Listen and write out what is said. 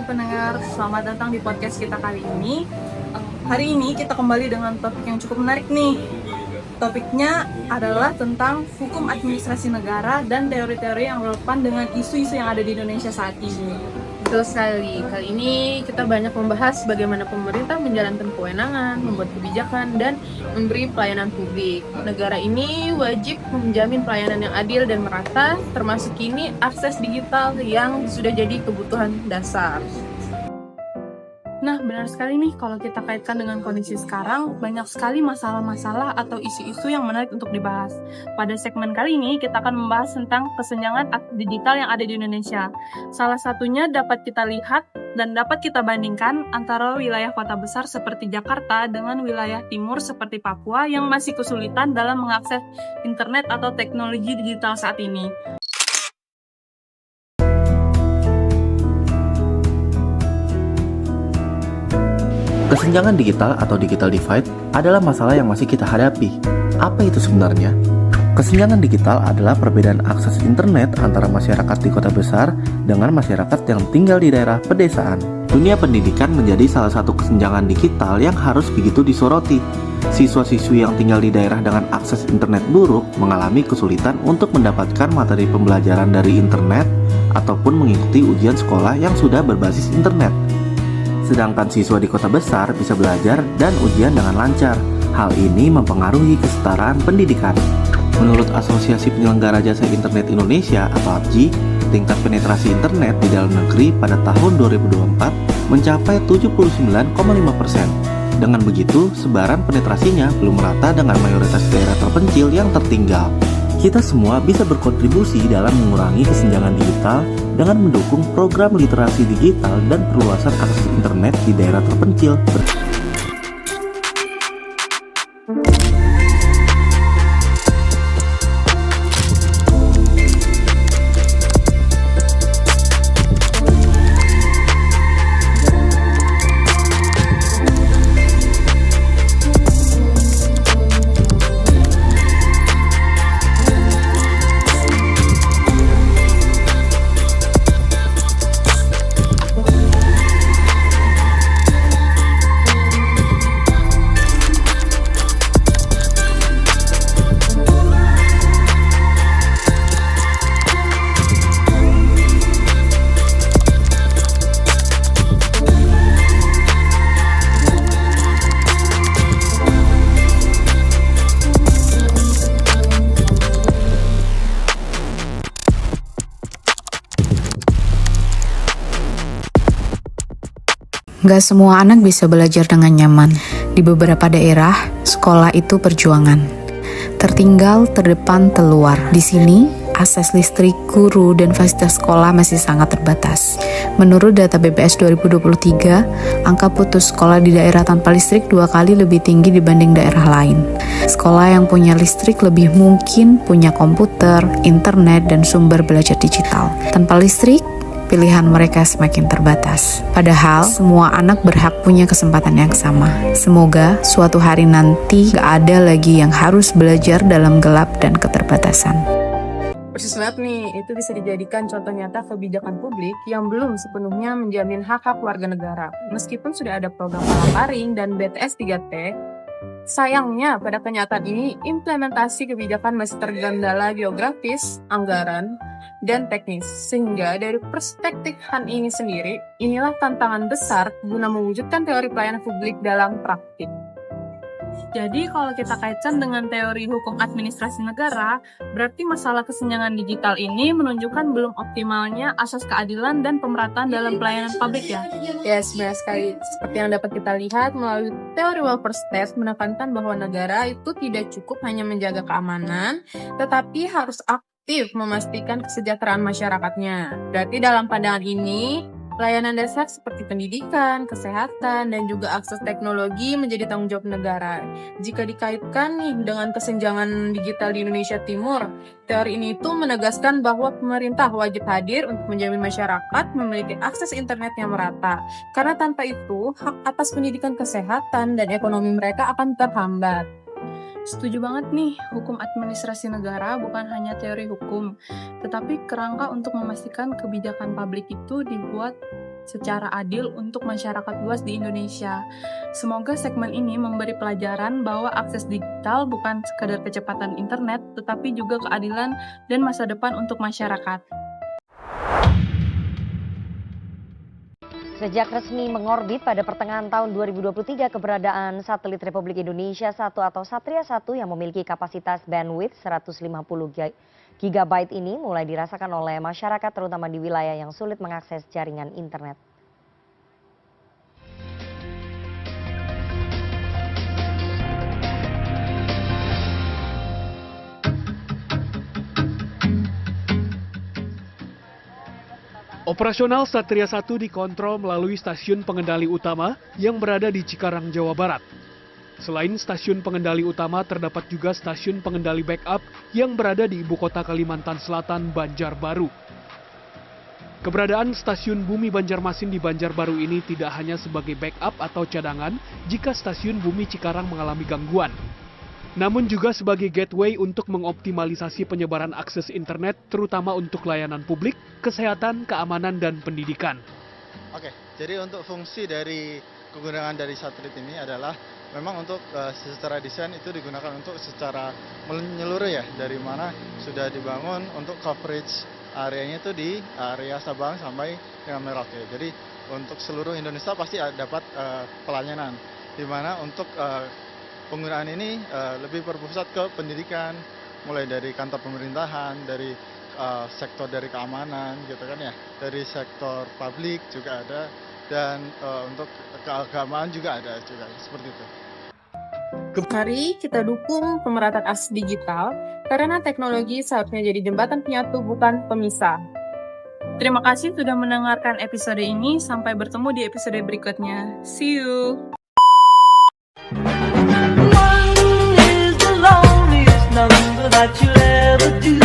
pendengar, selamat datang di podcast kita kali ini. Hari ini kita kembali dengan topik yang cukup menarik nih. Topiknya adalah tentang hukum administrasi negara dan teori-teori yang relevan dengan isu-isu yang ada di Indonesia saat ini. Betul sekali. Kali ini kita banyak membahas bagaimana pemerintah menjalankan kewenangan, membuat kebijakan, dan memberi pelayanan publik. Negara ini wajib menjamin pelayanan yang adil dan merata, termasuk kini akses digital yang sudah jadi kebutuhan dasar. Nah, benar sekali nih kalau kita kaitkan dengan kondisi sekarang, banyak sekali masalah-masalah atau isu-isu yang menarik untuk dibahas. Pada segmen kali ini, kita akan membahas tentang kesenjangan digital yang ada di Indonesia. Salah satunya dapat kita lihat dan dapat kita bandingkan antara wilayah kota besar seperti Jakarta dengan wilayah timur seperti Papua yang masih kesulitan dalam mengakses internet atau teknologi digital saat ini. Kesenjangan digital atau digital divide adalah masalah yang masih kita hadapi. Apa itu sebenarnya? Kesenjangan digital adalah perbedaan akses internet antara masyarakat di kota besar dengan masyarakat yang tinggal di daerah pedesaan. Dunia pendidikan menjadi salah satu kesenjangan digital yang harus begitu disoroti. Siswa-siswi yang tinggal di daerah dengan akses internet buruk mengalami kesulitan untuk mendapatkan materi pembelajaran dari internet ataupun mengikuti ujian sekolah yang sudah berbasis internet. Sedangkan siswa di kota besar bisa belajar dan ujian dengan lancar. Hal ini mempengaruhi kesetaraan pendidikan. Menurut Asosiasi Penyelenggara Jasa Internet Indonesia atau APJI, tingkat penetrasi internet di dalam negeri pada tahun 2024 mencapai 79,5%. Dengan begitu, sebaran penetrasinya belum merata dengan mayoritas daerah terpencil yang tertinggal. Kita semua bisa berkontribusi dalam mengurangi kesenjangan digital dengan mendukung program literasi digital dan perluasan akses internet di daerah terpencil. Gak semua anak bisa belajar dengan nyaman. Di beberapa daerah, sekolah itu perjuangan. Tertinggal, terdepan, terluar. Di sini, akses listrik, guru, dan fasilitas sekolah masih sangat terbatas. Menurut data BPS 2023, angka putus sekolah di daerah tanpa listrik 2 kali lebih tinggi dibanding daerah lain. Sekolah yang punya listrik lebih mungkin punya komputer, internet, dan sumber belajar digital. Tanpa listrik, pilihan mereka semakin terbatas. Padahal, semua anak berhak punya kesempatan yang sama. Semoga suatu hari nanti gak ada lagi yang harus belajar dalam gelap dan keterbatasan. Persis banget nih, itu bisa dijadikan contoh nyata kebijakan publik yang belum sepenuhnya menjamin hak-hak warga negara. Meskipun sudah ada program Palaparing dan BTS 3T, sayangnya pada kenyataan ini implementasi kebijakan masih tergandala geografis, anggaran, dan teknis. Sehingga dari perspektif Han ini sendiri, inilah tantangan besar guna mewujudkan teori pelayanan publik dalam praktik. Jadi kalau kita kaitkan dengan teori hukum administrasi negara, berarti masalah kesenjangan digital ini menunjukkan belum optimalnya asas keadilan dan pemerataan dalam pelayanan publik ya? Yes, benar sekali. Seperti yang dapat kita lihat melalui teori welfare state menekankan bahwa negara itu tidak cukup hanya menjaga keamanan, tetapi harus aktif memastikan kesejahteraan masyarakatnya. Berarti dalam pandangan ini, layanan dasar seperti pendidikan, kesehatan, dan juga akses teknologi menjadi tanggung jawab negara. Jika dikaitkan nih dengan kesenjangan digital di Indonesia Timur, teori ini itu menegaskan bahwa pemerintah wajib hadir untuk menjamin masyarakat memiliki akses internet yang merata. Karena tanpa itu, hak atas pendidikan, kesehatan, dan ekonomi mereka akan terhambat. Setuju banget nih, hukum administrasi negara bukan hanya teori hukum, tetapi kerangka untuk memastikan kebijakan publik itu dibuat secara adil untuk masyarakat luas di Indonesia. Semoga segmen ini memberi pelajaran bahwa akses digital bukan sekadar kecepatan internet, tetapi juga keadilan dan masa depan untuk masyarakat. Sejak resmi mengorbit pada pertengahan tahun 2023, keberadaan satelit Republik Indonesia 1 atau Satria 1 yang memiliki kapasitas bandwidth 150 GB ini mulai dirasakan oleh masyarakat terutama di wilayah yang sulit mengakses jaringan internet. Operasional Satria 1 dikontrol melalui stasiun pengendali utama yang berada di Cikarang, Jawa Barat. Selain stasiun pengendali utama, terdapat juga stasiun pengendali backup yang berada di ibu kota Kalimantan Selatan, Banjarbaru. Keberadaan stasiun Bumi Banjarmasin di Banjarbaru ini tidak hanya sebagai backup atau cadangan jika stasiun Bumi Cikarang mengalami gangguan, namun juga sebagai gateway untuk mengoptimalisasi penyebaran akses internet, terutama untuk layanan publik, kesehatan, keamanan, dan pendidikan. Oke, jadi untuk fungsi dari kegunaan dari satelit ini adalah memang untuk secara desain itu digunakan untuk secara menyeluruh ya, dari mana sudah dibangun untuk coverage areanya itu di area Sabang sampai dengan Merauke. Jadi untuk seluruh Indonesia pasti dapat pelayanan, di mana untuk penggunaan ini lebih berpusat ke pendidikan, mulai dari kantor pemerintahan, dari sektor dari keamanan gitu kan ya, dari sektor publik juga ada, dan untuk keagamaan juga ada juga, seperti itu. Mari kita dukung pemerataan akses digital, karena teknologi seharusnya jadi jembatan penyatu bukan pemisah. Terima kasih sudah mendengarkan episode ini, sampai bertemu di episode berikutnya. See you! One is the loneliest number that you'll ever do.